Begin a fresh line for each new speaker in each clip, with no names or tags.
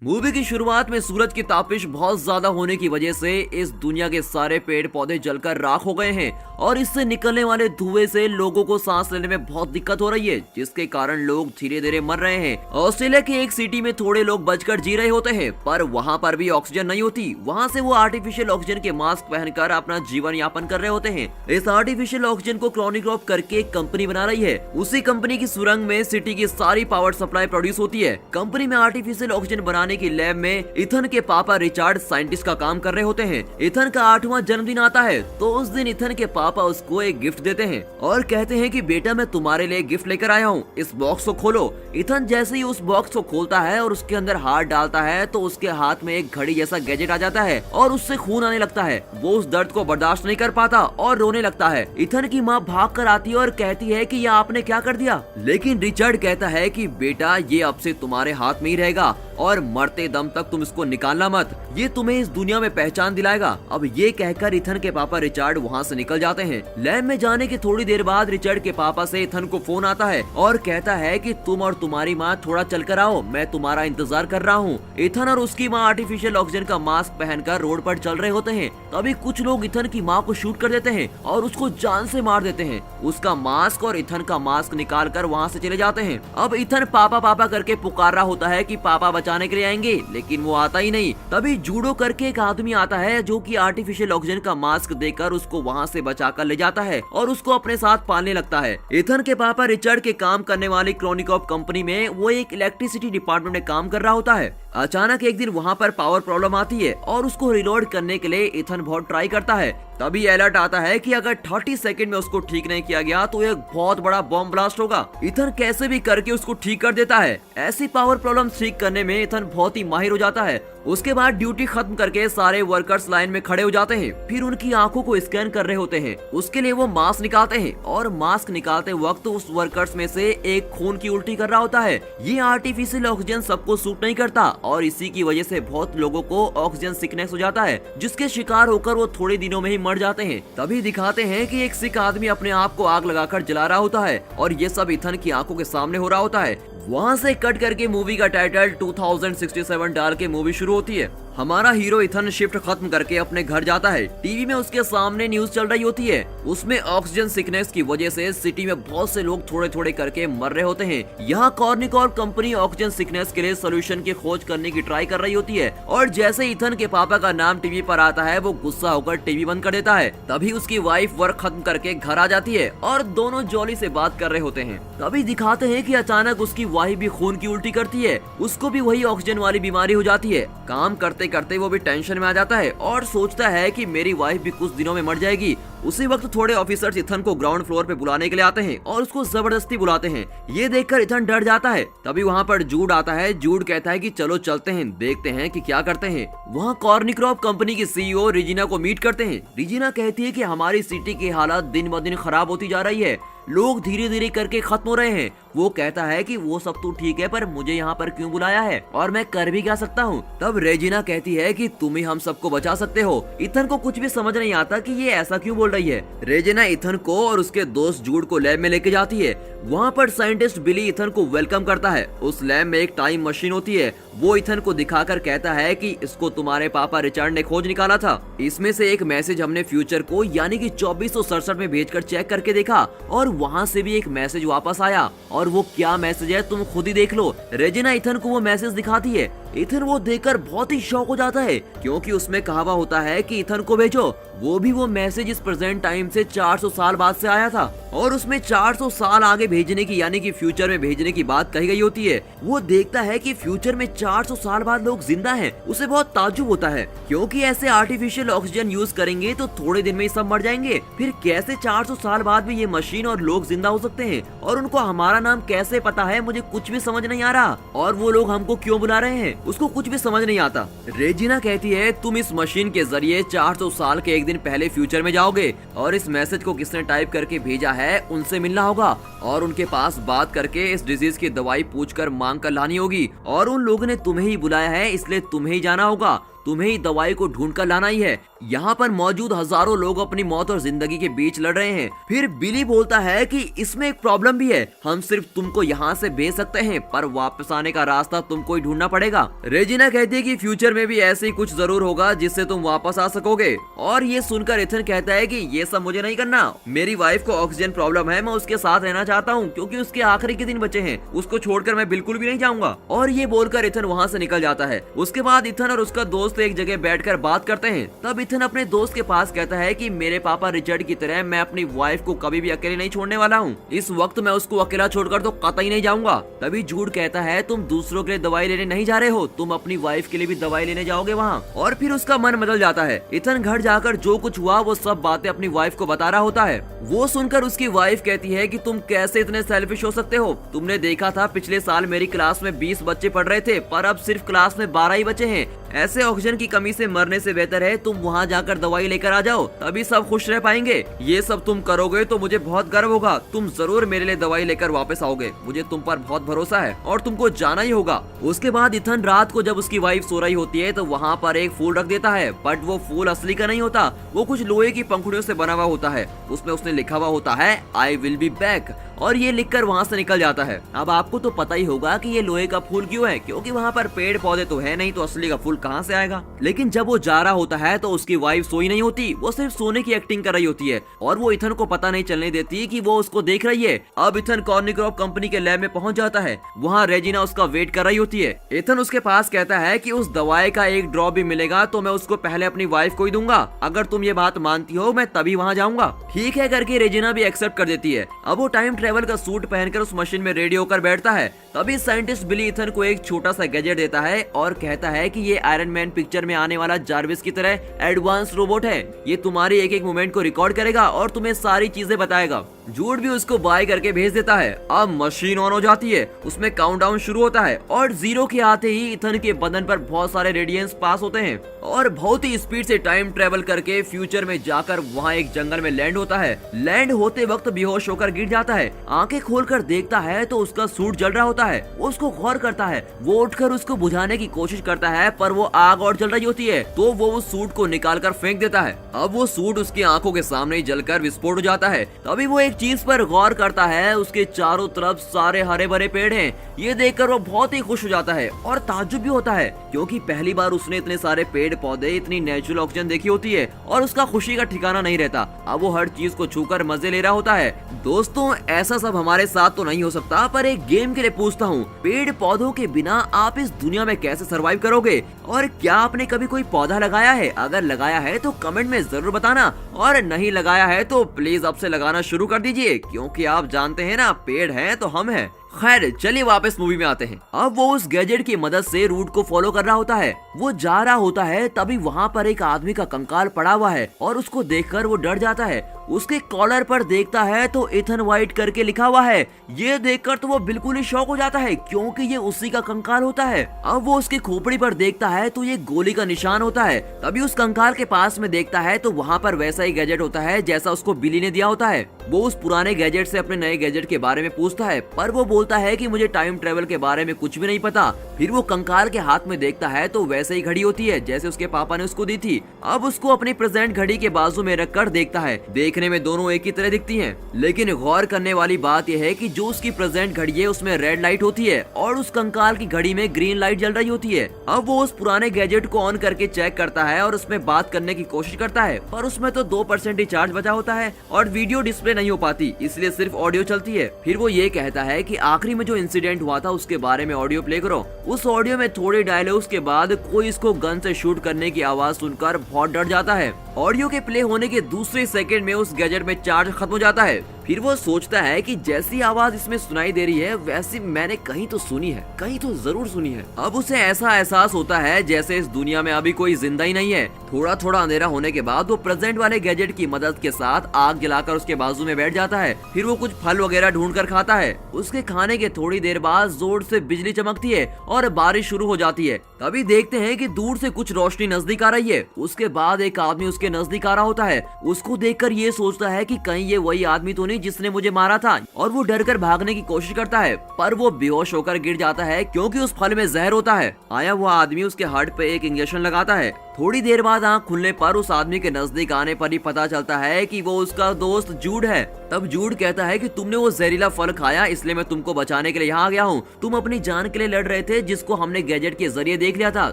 Movie की शुरुआत में सूरज की तापिश बहुत ज्यादा होने की वजह से इस दुनिया के सारे पेड़ पौधे जलकर राख हो गए हैं और इससे निकलने वाले धुएं से लोगों को सांस लेने में बहुत दिक्कत हो रही है, जिसके कारण लोग धीरे धीरे मर रहे हैं। ऑस्ट्रेलिया की एक सिटी में थोड़े लोग बचकर जी रहे होते हैं, पर वहाँ पर भी ऑक्सीजन नहीं होती। वहाँ से वो आर्टिफिशियल ऑक्सीजन के मास्क पहनकर अपना जीवन यापन कर रहे होते हैं। इस आर्टिफिशियल ऑक्सीजन को क्रोनिक्रॉप करके एक कंपनी बना रही है। उसी कंपनी की सुरंग में सिटी की सारी पावर सप्लाई प्रोड्यूस होती है। कंपनी में आर्टिफिशियल ऑक्सीजन बनाने की लैब में इथन के पापा रिचार्ड साइंटिस्ट का काम कर रहे होते हैं। इथन का 8वां जन्मदिन आता है तो उस दिन इथन के पापा उसको एक गिफ्ट देते हैं और कहते हैं कि बेटा मैं तुम्हारे लिए गिफ्ट लेकर आया हूँ, इस बॉक्स को खोलो। इथन जैसे ही उस बॉक्स को खोलता है और उसके अंदर हाथ डालता है तो उसके हाथ में एक घड़ी जैसा गैजेट आ जाता है और उससे खून आने लगता है। वो उस दर्द को बर्दाश्त नहीं कर पाता और रोने लगता है। इथन की माँ भाग कर आती है और कहती है कि यह आपने क्या कर दिया, लेकिन रिचर्ड कहता है कि बेटा ये अब से तुम्हारे हाथ में ही रहेगा और मरते दम तक तुम इसको निकालना मत, ये तुम्हें इस दुनिया में पहचान दिलाएगा। अब ये कहकर इथन के पापा रिचर्ड वहाँ से निकल जाते हैं। लैब में जाने की थोड़ी देर बाद रिचर्ड के पापा से इथन को फोन आता है और कहता है कि तुम और तुम्हारी माँ थोड़ा चल कर आओ, मैं तुम्हारा इंतजार कर रहा हूँ। इथन और उसकी माँ आर्टिफिशियल ऑक्सीजन का मास्क पहनकर रोड पर चल रहे होते हैं। तभी कुछ लोग इथन की माँ को शूट कर देते हैं और उसको जान से मार देते हैं। उसका मास्क और इथन का मास्क निकाल कर वहाँ से चले जाते हैं। अब इथन पापा पापा करके पुकार रहा होता है कि पापा बचाने के लिए आएंगे, लेकिन वो आता ही नहीं। तभी जूडो करके एक आदमी आता है जो कि आर्टिफिशियल ऑक्सीजन का मास्क देकर उसको वहाँ से बचाकर ले जाता है और उसको अपने साथ पालने लगता है। इथन के पापा रिचर्ड के काम करने वाली क्रोनिकॉप कंपनी में वो एक इलेक्ट्रिसिटी डिपार्टमेंट में काम कर रहा होता है। अचानक एक दिन वहाँ पर पावर प्रॉब्लम आती है और उसको रिलोड करने के लिए इथन बहुत ट्राई करता है। तभी अलर्ट आता है कि अगर 30 सेकंड में उसको ठीक नहीं किया गया तो एक बहुत बड़ा बॉम्ब ब्लास्ट होगा। इथन कैसे भी करके उसको ठीक कर देता है। ऐसी पावर प्रॉब्लम ठीक करने में इथन बहुत ही माहिर हो जाता है। उसके बाद ड्यूटी खत्म करके सारे वर्कर्स लाइन में खड़े हो जाते हैं। फिर उनकी आंखों को स्कैन कर रहे होते हैं। उसके लिए वो मास्क निकालते हैं और मास्क निकालते वक्त उस वर्कर्स में से एक खून की उल्टी कर रहा होता है। ये आर्टिफिशियल ऑक्सीजन सबको सूट नहीं करता और इसी की वजह से बहुत लोगों को ऑक्सीजन सिकनेस हो जाता है, जिसके शिकार होकर वो थोड़े दिनों में ही मर जाते हैं। तभी दिखाते हैं कि एक सिख आदमी अपने आप को आग लगाकर जला रहा होता है और ये सब इथन की आंखों के सामने हो रहा होता है। वहाँ से कट करके मूवी का टाइटल 2067 डाल के मूवी शुरू होती है। हमारा हीरो इथन शिफ्ट खत्म करके अपने घर जाता है। टीवी में उसके सामने न्यूज चल रही होती है। उसमें ऑक्सीजन सिकनेस की वजह से सिटी में बहुत से लोग थोड़े थोड़े करके मर रहे होते हैं। यहाँ कॉर्निकॉर्प कंपनी ऑक्सीजन सिकनेस के लिए सोल्यूशन की खोज करने की ट्राई कर रही होती है और जैसे इथन के पापा का नाम टीवी पर आता है वो गुस्सा होकर टीवी बंद कर देता है। तभी उसकी वाइफ वर्क खत्म करके घर आ जाती है और दोनों जॉली से बात कर रहे होते हैं। तभी दिखाते हैं कि अचानक उसकी वाइफ भी खून की उल्टी करती है। उसको भी वही ऑक्सीजन वाली बीमारी हो जाती है। काम करते करते वो भी टेंशन में आ जाता है और सोचता है कि मेरी वाइफ भी कुछ दिनों में मर जाएगी। उसी वक्त थोड़े ऑफिसर्स इथन को ग्राउंड फ्लोर पे बुलाने के लिए आते हैं और उसको जबरदस्ती बुलाते हैं। ये देखकर इथन डर जाता है। तभी वहाँ पर जूड आता है। जूड कहता है कि चलो चलते हैं, देखते हैं कि क्या करते हैं। वहाँ कॉर्निक्रॉप कंपनी की सीईओ रिजिना को मीट करते हैं। रिजिना कहती है कि हमारी सिटी की हालत दिन ब दिन खराब होती जा रही है, लोग धीरे धीरे करके खत्म हो रहे हैं। वो कहता है कि वो सब तो ठीक है, पर मुझे यहाँ पर क्यों बुलाया है और मैं कर भी क्या सकता हूँ। तब रेजिना कहती है कि तुम ही हम सबको बचा सकते हो। इथन को कुछ भी समझ नहीं आता कि ये ऐसा क्यों बोल रही है। रेजिना इथन को और उसके दोस्त जूड को लैब में लेके जाती है। वहाँ पर साइंटिस्ट बिली इथन को वेलकम करता है। उस लैब में एक टाइम मशीन होती है। वो इथन को दिखाकर कहता है कि इसको तुम्हारे पापा रिचर्ड ने खोज निकाला था। इसमें से एक मैसेज हमने फ्यूचर को यानी कि 2467 में भेजकर चेक करके देखा और वहाँ से भी एक मैसेज वापस आया और वो क्या मैसेज है तुम खुद ही देख लो। रेजिना इथन को वो मैसेज दिखाती है। इथन वो देखकर बहुत ही शॉक हो जाता है क्योंकि उसमें कहा हुआ होता है कि इथन को भेजो। वो भी वो मैसेज इस प्रेजेंट टाइम से 400 साल बाद से आया था और उसमें 400 साल आगे भेजने की यानी कि फ्यूचर में भेजने की बात कही गई होती है। वो देखता है कि फ्यूचर में 400 साल बाद लोग जिंदा हैं। उसे बहुत ताज्जुब होता है क्योंकि ऐसे आर्टिफिशियल ऑक्सीजन यूज करेंगे तो थोड़े दिन में ही सब मर जाएंगे। फिर कैसे 400 साल बाद भी ये मशीन और लोग जिंदा हो सकते हैं और उनको हमारा नाम कैसे पता है, मुझे कुछ भी समझ नहीं आ रहा। और वो लोग हमको क्यों बुला रहे हैं, उसको कुछ भी समझ नहीं आता। रेजिना कहती है तुम इस मशीन के जरिए 400 साल के एक दिन पहले फ्यूचर में जाओगे और इस मैसेज को किसने टाइप करके भेजा है उनसे मिलना होगा और उनके पास बात करके इस डिजीज की दवाई पूछकर मांग कर लानी होगी और उन लोगों ने तुम्हें ही बुलाया है इसलिए तुम्हें ही जाना होगा। तुम्हें ही दवाई को ढूंढ कर लाना ही है। यहाँ पर मौजूद हजारों लोग अपनी मौत और जिंदगी के बीच लड़ रहे हैं। फिर बिली बोलता है कि इसमें एक प्रॉब्लम भी है, हम सिर्फ तुमको यहाँ से भेज सकते हैं पर वापस आने का रास्ता तुमको ही ढूंढना पड़ेगा। रेजिना कहती है कि फ्यूचर में भी ऐसे ही कुछ जरूर होगा जिससे तुम वापस आ सकोगे। और ये सुनकर इथन कहता है कि ये सब मुझे नहीं करना, मेरी वाइफ को ऑक्सीजन प्रॉब्लम है, मैं उसके साथ रहना चाहता हूँ क्योंकि उसके आखिरी के दिन बचे हैं, उसको छोड़कर मैं बिल्कुल भी नहीं जाऊंगा। और ये बोलकर इथन वहाँ से निकल जाता है। उसके बाद इथन और उसका दोस्त एक जगह बैठकर बात करते हैं। तब इथन अपने दोस्त के पास कहता है कि मेरे पापा रिचर्ड की तरह मैं अपनी वाइफ को कभी भी अकेले नहीं छोड़ने वाला हूँ, इस वक्त मैं उसको अकेला छोड़कर तो कतई नहीं जाऊंगा। तभी जूड कहता है तुम दूसरों के लिए दवाई लेने नहीं जा रहे हो, तुम अपनी वाइफ के लिए भी दवाई लेने जाओगे वहाँ। और फिर उसका मन बदल जाता है। इथन घर जाकर जो कुछ हुआ वो सब बातें अपनी वाइफ को बता रहा होता है। वो सुनकर उसकी वाइफ कहती है कि तुम कैसे इतने सेल्फिश हो सकते हो, तुमने देखा था पिछले साल मेरी क्लास में 20 बच्चे पढ़ रहे थे पर अब सिर्फ क्लास में 12 ही बचे हैं, ऐसे ऑक्सीजन की कमी से मरने से बेहतर है तुम वहाँ जाकर दवाई लेकर आ जाओ, तभी सब खुश रह पाएंगे। ये सब तुम करोगे तो मुझे बहुत गर्व होगा, तुम जरूर मेरे लिए दवाई लेकर वापस आओगे, मुझे तुम पर बहुत भरोसा है और तुमको जाना ही होगा। उसके बाद इथन रात को जब उसकी वाइफ सो रही होती है तो वहाँ पर एक फूल रख देता है, बट वो फूल असली का नहीं होता, वो कुछ लोहे की पंखुड़ियों से बना हुआ होता है। उसमें उसने लिखा हुआ होता है आई विल बी बैक, और ये लिखकर वहाँ से निकल जाता है। अब आपको तो पता ही होगा कि ये लोहे का फूल क्यों है, क्योंकि वहाँ पर पेड़ पौधे तो है नहीं, तो असली का फूल कहाँ से आएगा। लेकिन जब वो जा रहा होता है तो उसकी वाइफ सोई नहीं होती, वो सिर्फ सोने की एक्टिंग कर रही होती है और वो इथन को पता नहीं चलने देती कि वो उसको देख रही है। अब इथन कॉर्निक्रॉप कंपनी के लैब में पहुंच जाता है, वहाँ रेजिना उसका वेट कर रही होती है। इथन उसके पास कहता है कि उस दवाई का एक ड्रॉप भी मिलेगा तो मैं उसको पहले अपनी वाइफ को ही दूंगा, अगर तुम ये बात मानती हो मैं तभी वहाँ जाऊंगा। ठीक है करके रेजिना भी एक्सेप्ट कर देती है। अब वो टाइम ट्रेवल का सूट पहनकर उस मशीन में रेडी होकर बैठता है। तभी साइंटिस्ट बिली इथन को एक छोटा सा गैजेट देता है और कहता है कि ये आयरन मैन पिक्चर में आने वाला जार्विस की तरह एडवांस रोबोट है, ये तुम्हारी एक एक मूवमेंट को रिकॉर्ड करेगा और तुम्हें सारी चीजें बताएगा। जूड भी उसको बाय करके भेज देता है। अब मशीन ऑन हो जाती है, उसमें काउंटडाउन शुरू होता है और 0 के आते ही इथन के बदन पर बहुत सारे रेडियंस पास होते हैं और बहुत ही स्पीड से टाइम ट्रेवल करके फ्यूचर में जाकर वहाँ एक जंगल में लैंड होता है। लैंड होते वक्त बेहोश होकर गिर जाता है, आंखें खोलकर देखता है तो उसका सूट जल रहा होता है। वो उसको गौर करता है, वो उठकर उसको बुझाने की कोशिश करता है पर वो आग और जल रही होती है, तो वो उस सूट को निकाल कर फेंक देता है। अब वो सूट उसकी आंखों के सामने ही जलकर विस्फोट हो जाता है। तभी वो एक चीज पर गौर करता है, उसके चारों तरफ सारे हरे भरे पेड़ हैं। ये देखकर वो बहुत ही खुश हो जाता है और ताज्जुब भी होता है क्योंकि पहली बार उसने इतने सारे पेड़ पौधे, इतनी नेचुरल ऑक्सीजन देखी होती है और उसका खुशी का ठिकाना नहीं रहता। अब वो हर चीज को छूकर मजे ले रहा होता है। दोस्तों ऐसा सब हमारे साथ तो नहीं हो सकता, पर एक गेम के लिए पूछता हूँ, पेड़ पौधों के बिना आप इस दुनिया में कैसे सरवाइव करोगे? और क्या आपने कभी कोई पौधा लगाया है? अगर लगाया है तो कमेंट में जरूर बताना, और नहीं लगाया है तो प्लीज अब से लगाना शुरू कर दीजिए, क्योंकि आप जानते हैं ना, पेड़ हैं तो हम हैं। खैर चलिए वापस मूवी में आते हैं। अब वो उस गैजेट की मदद से रूट को फॉलो कर रहा होता है। वो जा रहा होता है तभी वहाँ पर एक आदमी का कंकाल पड़ा हुआ है और उसको देखकर वो डर जाता है। उसके कॉलर पर देखता है तो इथन वाइट करके लिखा हुआ है। ये देखकर तो वो बिल्कुल ही शॉक हो जाता है क्योंकि ये उसी का कंकाल होता है। अब वो उसकी खोपड़ी पर देखता है तो ये गोली का निशान होता है। तभी उस कंकाल के पास में देखता है तो वहाँ पर वैसा ही गैजेट होता है जैसा उसको बिली ने दिया होता है। वो उस पुराने गैजेट से अपने नए गैजेट के बारे में पूछता है, पर वो बोलता है कि मुझे टाइम ट्रेवल के बारे में कुछ भी नहीं पता। फिर वो कंकाल के हाथ में देखता है तो वैसे ही घड़ी होती है जैसे उसके पापा ने उसको दी थी। अब उसको अपनी प्रेजेंट घड़ी के बाजू में रखकर देखता है। देखने में दोनों एक ही तरह दिखती हैं, लेकिन गौर करने वाली बात यह है कि जो उसकी प्रेजेंट घड़ी है उसमें रेड लाइट होती है और उस कंकाल की घड़ी में ग्रीन लाइट जल रही होती है। अब वो उस पुराने गैजेट को ऑन करके चेक करता है और उसमें बात करने की कोशिश करता है, पर उसमें तो 2% ही चार्ज बचा होता है और वीडियो डिस्प्ले नहीं हो पाती, इसलिए सिर्फ ऑडियो चलती है। फिर वो ये कहता है कि आखिरी में जो इंसिडेंट हुआ था उसके बारे में ऑडियो प्ले करो। उस ऑडियो में थोड़े डायलॉग्स के बाद कोई इसको गन से शूट करने की आवाज सुनकर बहुत डर जाता है। ऑडियो के प्ले होने के दूसरे सेकंड में उस गैजेट में चार्ज खत्म हो जाता है। फिर वो सोचता है कि जैसी आवाज इसमें सुनाई दे रही है वैसी मैंने कहीं तो सुनी है, कहीं तो जरूर सुनी है। अब उसे ऐसा एहसास होता है जैसे इस दुनिया में अभी कोई जिंदा ही नहीं है। थोड़ा थोड़ा अंधेरा होने के बाद वो प्रेजेंट वाले गैजेट की मदद के साथ आग जलाकर उसके बाजू में बैठ जाता है। फिर वो कुछ फल वगैरह ढूंढ कर खाता है। उसके खाने के थोड़ी देर बाद जोर से बिजली चमकती है और बारिश शुरू हो जाती है। तभी देखते हैं कि दूर से कुछ रोशनी नजदीक आ रही है। उसके बाद एक आदमी उसके नजदीक आ रहा होता है। उसको देखकर ये सोचता है कि कहीं ये वही आदमी तो नहीं जिसने मुझे मारा था, और वो डरकर भागने की कोशिश करता है, पर वो बेहोश होकर गिर जाता है क्योंकि उस फल में जहर होता है। आया हुआ आदमी उसके हार्ट पे एक इंजेक्शन लगाता है थोड़ी देर बाद आंख खुलने पर उस आदमी के नजदीक आने पर ही पता चलता है कि वो उसका दोस्त जूड है। तब जूड कहता है कि तुमने वो जहरीला फल खाया, इसलिए मैं तुमको बचाने के लिए यहाँ आ गया हूँ। तुम अपनी जान के लिए लड़ रहे थे, जिसको हमने गैजेट के जरिए देख लिया था।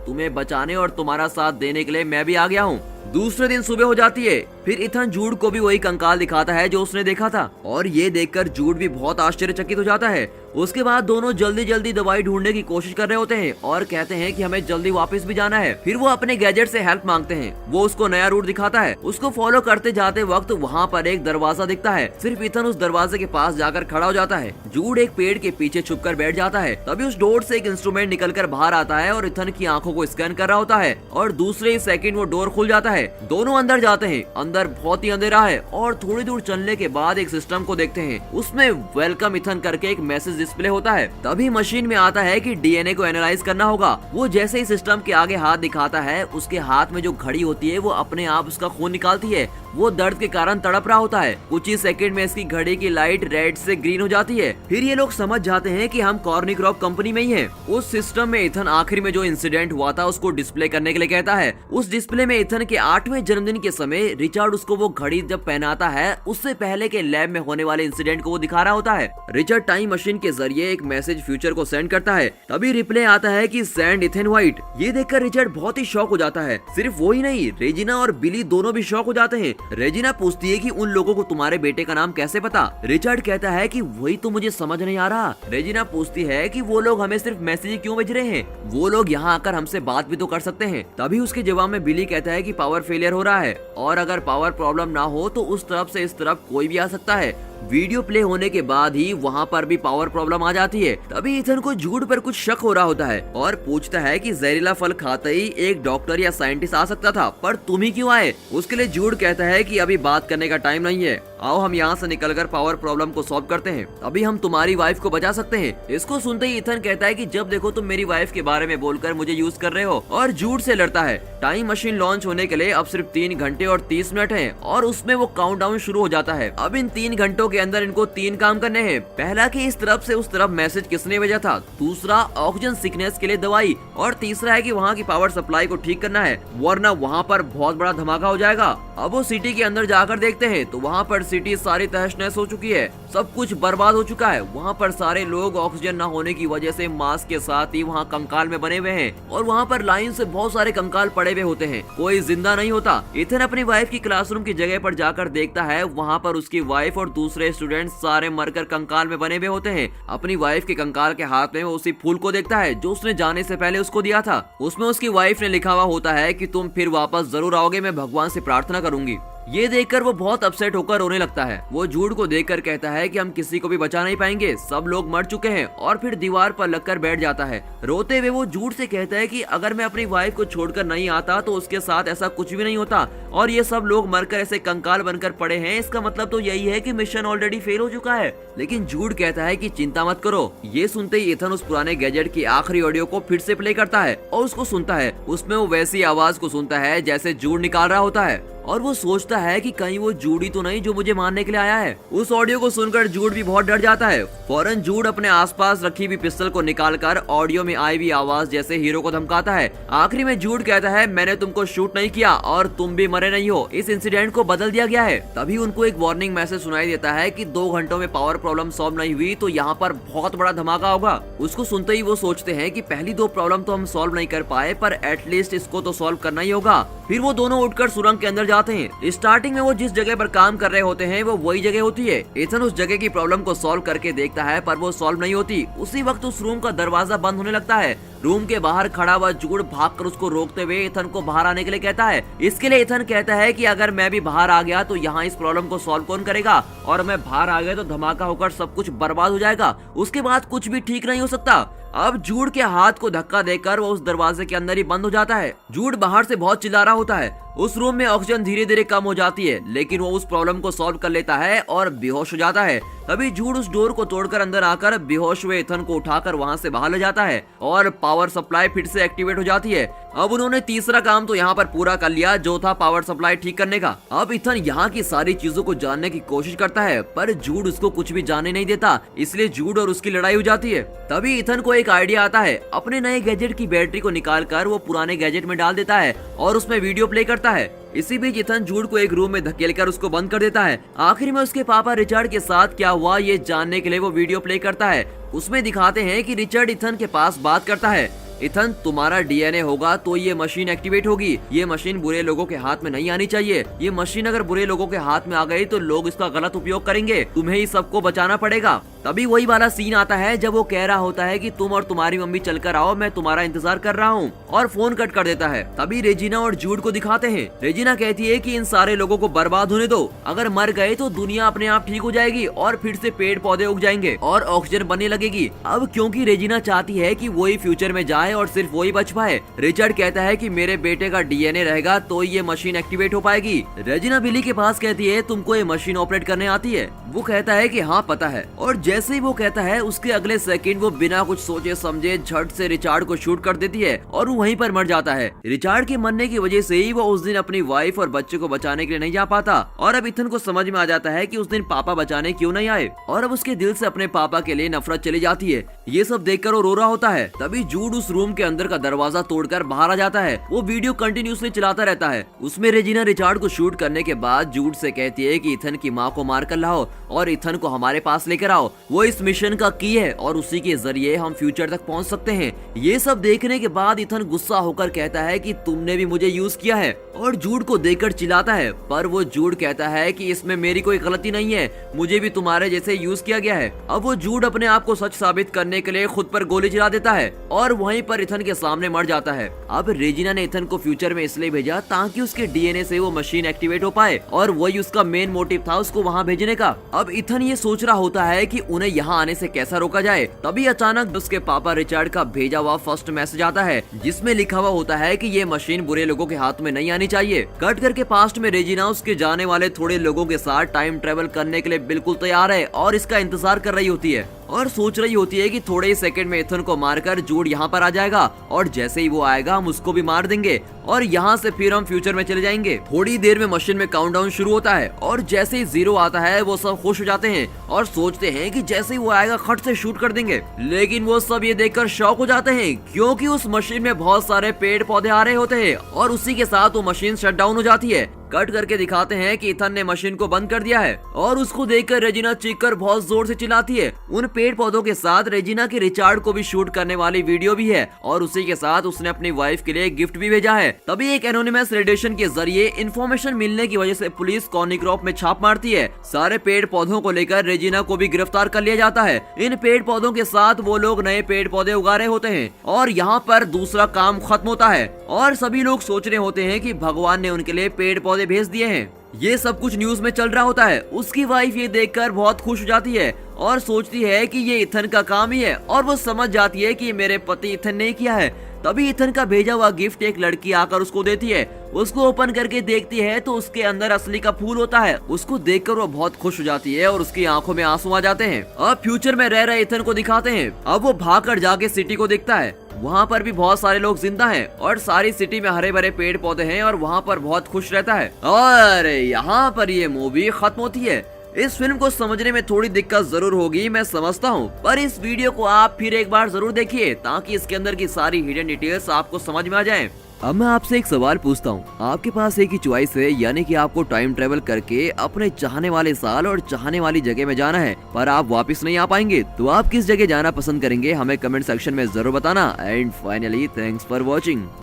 तुम्हें बचाने और तुम्हारा साथ देने के लिए मैं भी आ गया हूँ। दूसरे दिन सुबह हो जाती है। फिर इथन जूड को भी वही कंकाल दिखाता है जो उसने देखा था, और ये देखकर जूड भी बहुत आश्चर्यचकित हो जाता है। उसके बाद दोनों जल्दी जल्दी दवाई ढूंढने की कोशिश कर रहे होते हैं और कहते हैं कि हमें जल्दी वापस भी जाना है। फिर वो अपने गैजेट से हेल्प मांगते हैं। वो उसको नया रूट दिखाता है। उसको फॉलो करते जाते वक्त वहाँ पर एक दरवाजा दिखता है। सिर्फ इथन उस दरवाजे के पास जाकर खड़ा हो जाता है। जूड एक पेड़ के पीछे छुपकर बैठ जाता है। तभी उस डोर से एक इंस्ट्रूमेंट निकलकर बाहर आता है और इथन की आंखों को स्कैन कर रहा होता है, और दूसरे ही सेकंड वो डोर खुल जाता है। दोनों अंदर जाते हैं। अंदर बहुत ही अंधेरा है और थोड़ी दूर चलने के बाद एक सिस्टम को देखते हैं। उसमें वेलकम इथन करके एक मैसेज डिस्प्ले होता है। तभी मशीन में आता है कि डीएनए को एनालाइज करना होगा। वो जैसे ही सिस्टम के आगे हाथ दिखाता है, उसके हाथ में जो घड़ी होती है वो अपने आप उसका खून निकालती है। वो दर्द के कारण तड़प रहा होता है। कुछ ही सेकंड में इसकी घड़ी की लाइट रेड से ग्रीन हो जाती है। फिर ये लोग समझ जाते हैं कि हम कॉर्निक्रॉप कंपनी में ही हैं। उस सिस्टम में इथन आखिर में जो इंसिडेंट हुआ था उसको डिस्प्ले करने के लिए कहता है। उस डिस्प्ले में इथन के 8वें जन्मदिन के समय रिचर्ड उसको वो घड़ी जब पहनाता है, उससे पहले के लैब में होने वाले इंसिडेंट को वो दिखा रहा होता है। रिचर्ड टाइम मशीन के जरिए एक मैसेज फ्यूचर को सेंड करता है। तभी रिप्ले आता है कि सेंड इथन व्हाइट। ये देखकर रिचर्ड बहुत ही शॉक हो जाता है। सिर्फ वो ही नहीं, रेजिना और बिली दोनों भी शॉक हो जाते हैं। रेजिना पूछती है कि उन लोगों को तुम्हारे बेटे का नाम कैसे पता। रिचर्ड कहता है कि वही तो मुझे समझ नहीं आ रहा। रेजिना पूछती है कि वो लोग हमें सिर्फ मैसेज क्यों भेज रहे हैं, वो लोग यहाँ आकर हमसे बात भी तो कर सकते हैं। तभी उसके जवाब में बिली कहता है कि पावर फेलियर हो रहा है, और अगर पावर प्रॉब्लम ना हो तो उस तरफ से इस तरफ कोई भी आ सकता है। वीडियो प्ले होने के बाद ही वहाँ पर भी पावर प्रॉब्लम आ जाती है। तभी इथन को जूड पर कुछ शक हो रहा होता है और पूछता है कि जहरीला फल खाते ही एक डॉक्टर या साइंटिस्ट आ सकता था, पर तुम ही क्यों आए। उसके लिए जूड कहता है कि अभी बात करने का टाइम नहीं है, आओ हम यहाँ से निकलकर पावर प्रॉब्लम को सॉल्व करते हैं, अभी हम तुम्हारी वाइफ को बचा सकते हैं। इसको सुनते ही इथन कहता है कि जब देखो तुम मेरी वाइफ के बारे में बोलकर मुझे यूज कर रहे हो, और जूड से लड़ता है। टाइम मशीन लॉन्च होने के लिए अब सिर्फ 3 घंटे और 30 मिनट है, और उसमें वो काउंटडाउन शुरू हो जाता है। अब इन 3 घंटों के अंदर इनको 3 काम करने हैं। पहला कि इस तरफ से उस तरफ मैसेज किसने भेजा था, दूसरा ऑक्सीजन सिकनेस के लिए दवाई, और तीसरा है कि वहाँ की पावर सप्लाई को ठीक करना है, वरना वहाँ पर बहुत बड़ा धमाका हो जाएगा। अब वो सिटी के अंदर जाकर देखते हैं तो वहाँ पर सिटी सारी तहस नहस हो चुकी है, सब कुछ बर्बाद हो चुका है। वहाँ पर सारे लोग ऑक्सीजन न होने की वजह से मास्क के साथ ही वहाँ कंकाल में बने हुए हैं, और वहाँ पर लाइन से बहुत सारे कंकाल पड़े हुए होते हैं, कोई जिंदा नहीं होता। इथन अपनी वाइफ की क्लासरूम की जगह पर जाकर देखता है, वहाँ पर उसकी वाइफ और दूसरे स्टूडेंट सारे मरकर कंकाल में बने हुए होते हैं। अपनी वाइफ के कंकाल के हाथ में वो उसी फूल को देखता है जो उसने जाने से पहले उसको दिया था। उसमें उसकी वाइफ ने लिखा हुआ होता है कि तुम फिर वापस जरूर आओगे, मैं भगवान से प्रार्थना करूंगी। ये देखकर वो बहुत अपसेट होकर रोने लगता है। वो जूड को देखकर कहता है कि हम किसी को भी बचा नहीं पाएंगे, सब लोग मर चुके हैं, और फिर दीवार पर लगकर बैठ जाता है। रोते हुए वो जूड से कहता है कि अगर मैं अपनी वाइफ को छोड़कर नहीं आता तो उसके साथ ऐसा कुछ भी नहीं होता, और ये सब लोग मरकर ऐसे कंकाल बनकर पड़े हैं, इसका मतलब तो यही है कि मिशन ऑलरेडी फेल हो चुका है। लेकिन जूड कहता है कि चिंता मत करो। ये सुनते ही इथन उस पुराने गैजेट की आखिरी ऑडियो को फिर से प्ले करता है और उसको सुनता है। उसमें वो वैसी आवाज को सुनता है जैसे जूड निकाल रहा होता है, और वो सोचता है कि कहीं वो जूड ही तो नहीं जो मुझे मारने के लिए आया है। उस ऑडियो को सुनकर जूड भी बहुत डर जाता है। फौरन जूड अपने आसपास रखी हुई पिस्टल को निकालकर ऑडियो में आई हुई आवाज जैसे हीरो को धमकाता है। आखिरी में जूड कहता है, मैंने तुमको शूट नहीं किया और तुम भी मरे नहीं हो, इस इंसिडेंट को बदल दिया गया है। तभी उनको एक वार्निंग मैसेज सुनाई देता है कि 2 घंटों में पावर प्रॉब्लम सॉल्व नहीं हुई तो यहाँ पर बहुत बड़ा धमाका होगा। उसको सुनते ही वो सोचते हैं कि पहली 2 प्रॉब्लम तो हम सॉल्व नहीं कर पाए, पर एटलीस्ट इसको तो सॉल्व करना ही होगा। फिर वो दोनों उठकर सुरंग के अंदर जाते हैं। स्टार्टिंग में वो जिस जगह पर काम कर रहे होते हैं वो वही जगह होती है। इथन उस जगह की प्रॉब्लम को सॉल्व करके देखता है, पर वो सॉल्व नहीं होती। उसी वक्त उस रूम का दरवाजा बंद होने लगता है। रूम के बाहर खड़ा हुआ जूड भागकर उसको रोकते हुए इथन को बाहर आने के लिए कहता है। इसके लिए इथन कहता है कि अगर मैं भी बाहर आ गया तो यहाँ इस प्रॉब्लम को सॉल्व कौन करेगा, और मैं बाहर आ गया तो धमाका होकर सब कुछ बर्बाद हो जाएगा, उसके बाद कुछ भी ठीक नहीं हो सकता। अब जूड के हाथ को धक्का देकर वो उस दरवाजे के अंदर ही बंद हो जाता है। जूड बाहर से बहुत चिल्ला रहा होता है। उस रूम में ऑक्सीजन धीरे धीरे कम हो जाती है, लेकिन वो उस प्रॉब्लम को सॉल्व कर लेता है और बेहोश हो जाता है। तभी जूड उस डोर को तोड़कर अंदर आकर बेहोश हुए इथन को उठाकर वहाँ से बाहर ले जाता है और पावर सप्लाई फिर से एक्टिवेट हो जाती है। अब उन्होंने तीसरा काम तो यहाँ पर पूरा कर लिया, जो था पावर सप्लाई ठीक करने का। अब इथन यहाँ की सारी चीजों को जानने की कोशिश करता है, पर जूड उसको कुछ भी जानने नहीं देता, इसलिए जूड और उसकी लड़ाई हो जाती है। तभी इथन को एक आइडिया आता है, अपने नए गैजेट की बैटरी को निकालकर वो पुराने गैजेट में डाल देता है और उसमें वीडियो प्ले करता है। इसी बीच इथन जूड को एक रूम में धकेलकर उसको बंद कर देता है। आखिर में उसके पापा रिचर्ड के साथ क्या हुआ ये जानने के लिए वो वीडियो प्ले करता है। उसमें दिखाते हैं कि रिचर्ड इथन के पास बात करता है, इथन तुम्हारा डीएनए होगा तो ये मशीन एक्टिवेट होगी। ये मशीन बुरे लोगों के हाथ में नहीं आनी चाहिए। ये मशीन अगर बुरे लोगों के हाथ में आ गई तो लोग इसका गलत उपयोग करेंगे, तुम्हें ही सबको बचाना पड़ेगा। तभी वही वाला सीन आता है जब वो कह रहा होता है कि तुम और तुम्हारी मम्मी चलकर आओ, मैं तुम्हारा इंतजार कर रहा हूँ, और फोन कट कर देता है। तभी रेजिना और जूड को दिखाते हैं। रेजिना कहती है कि इन सारे लोगों को बर्बाद होने दो, अगर मर गए तो दुनिया अपने आप ठीक हो जाएगी और फिर से पेड़ पौधे उग जाएंगे और ऑक्सीजन बनने लगेगी। अब क्योंकि रेजिना चाहती है कि वही फ्यूचर में जाए और सिर्फ वही बच पाए, रिचर्ड कहता है कि मेरे बेटे का डीएनए रहेगा तो ये मशीन एक्टिवेट हो पाएगी। रेजिना बिली के पास कहती है तुमको ये मशीन ऑपरेट करने आती है? वो कहता है कि हाँ पता है, और जैसे ही वो कहता है उसके अगले सेकंड वो बिना कुछ सोचे समझे झट से रिचार्ड को शूट कर देती है और वो वहीं पर मर जाता है। रिचार्ड के मरने की वजह से ही वो उस दिन अपनी वाइफ और बच्चे को बचाने के लिए नहीं जा पाता, और अब इथन को समझ में आ जाता है कि उस दिन पापा बचाने क्यों नहीं आए, और अब उसके दिल से अपने पापा के लिए नफरत चली जाती है। ये सब देखकर वो रो रहा होता है। तभी जूड उस रूम के अंदर का दरवाजा तोड़कर बाहर आ जाता है। वो वीडियो कंटिन्यूसली चलाता रहता है। उसमें रेजिना रिचार्ड को शूट करने के बाद जूड से कहती है कि इथन की माँ को मार कर लाओ और इथन को हमारे पास लेकर आओ, वो इस मिशन का की है और उसी के जरिए हम फ्यूचर तक पहुंच सकते हैं। ये सब देखने के बाद इथन गुस्सा होकर कहता है कि तुमने भी मुझे यूज किया है, और जूड को देखकर चिल्लाता है, पर वो जूड कहता है कि इसमें मेरी कोई गलती नहीं है, मुझे भी तुम्हारे जैसे यूज किया गया है। अब वो जूड अपने आप को सच साबित करने के लिए खुद पर गोली चला देता है और वहीं पर इथन के सामने मर जाता है। अब रेजिना ने इथन को फ्यूचर में इसलिए भेजा ताकि उसके डीएनए से वो मशीन एक्टिवेट हो पाए, और वही उसका मेन मोटिव था उसको वहाँ भेजने का। अब इथन ये सोच रहा होता है कि उन्हें यहाँ आने से कैसा रोका जाए। तभी अचानक उसके पापा रिचर्ड का भेजा हुआ फर्स्ट मैसेज आता है, जिसमें लिखा हुआ होता है कि ये मशीन बुरे लोगों के हाथ में नहीं आनी चाहिए। कट करके पास्ट में रेजिना उसके जाने वाले थोड़े लोगों के साथ टाइम ट्रेवल करने के लिए बिल्कुल तैयार है और इसका इंतजार कर रही होती है, और सोच रही होती है कि थोड़े ही सेकंड में इथन को मारकर जूड यहाँ पर आ जाएगा, और जैसे ही वो आएगा हम उसको भी मार देंगे और यहाँ से फिर हम फ्यूचर में चले जाएंगे। थोड़ी देर में मशीन में काउंटडाउन शुरू होता है और जैसे ही 0 आता है वो सब खुश हो जाते हैं और सोचते हैं कि जैसे ही वो आएगा खट से शूट कर देंगे। लेकिन वो सब ये देखकर शॉक हो जाते हैं क्योंकि उस मशीन में बहुत सारे पेड़ पौधे आ रहे होते हैं और उसी के साथ वो मशीन शट डाउन हो जाती है। कट करके दिखाते हैं कि इथन ने मशीन को बंद कर दिया है और उसको देखकर रेजिना चीखकर बहुत जोर से चिल्लाती है। उन पेड़ पौधों के साथ रेजिना के रिचार्ड को भी शूट करने वाली वीडियो भी है और उसी के साथ उसने अपनी वाइफ के लिए गिफ्ट भी भेजा है। तभी एक एनोनिमस रेडिएशन के जरिए इन्फॉर्मेशन मिलने की वजह से पुलिस कॉर्निक्रॉप में छाप मारती है। सारे पेड़ पौधों को लेकर रेजिना को भी गिरफ्तार कर लिया जाता है। इन पेड़ पौधों के साथ वो लोग नए पेड़ पौधे उगा रहे होते हैं और यहाँ पर दूसरा काम खत्म होता है और सभी लोग सोच रहे होते हैं कि भगवान ने उनके लिए पेड़ पौधे भेज दिए हैं। ये सब कुछ न्यूज में चल रहा होता है। उसकी वाइफ ये देखकर बहुत खुश हो जाती है और सोचती है कि ये इथन का काम ही है और वो समझ जाती है कि मेरे पति इथन ने किया है। तभी इथन का भेजा हुआ गिफ्ट एक लड़की आकर उसको देती है। उसको ओपन करके देखती है तो उसके अंदर असली का फूल होता है। उसको देखकर वो बहुत खुश हो जाती है और उसकी आंखों में आंसू आ जाते हैं। अब फ्यूचर में रह रहे इथन को दिखाते हैं। अब वो भागकर जाके सिटी को देखता है। वहाँ पर भी बहुत सारे लोग जिंदा हैं और सारी सिटी में हरे भरे पेड़ पौधे हैं और वहाँ पर बहुत खुश रहता है। और यहाँ पर ये मूवी खत्म होती है। इस फिल्म को समझने में थोड़ी दिक्कत जरूर होगी, मैं समझता हूँ, पर इस वीडियो को आप फिर एक बार जरूर देखिए ताकि इसके अंदर की सारी हिडन डिटेल्स आपको समझ में आ जाए। अब मैं आपसे एक सवाल पूछता हूँ, आपके पास एक ही चॉइस है, यानी कि आपको टाइम ट्रेवल करके अपने चाहने वाले साल और चाहने वाली जगह में जाना है, पर आप वापस नहीं आ पाएंगे, तो आप किस जगह जाना पसंद करेंगे हमें कमेंट सेक्शन में जरूर बताना। And finally thanks for watching.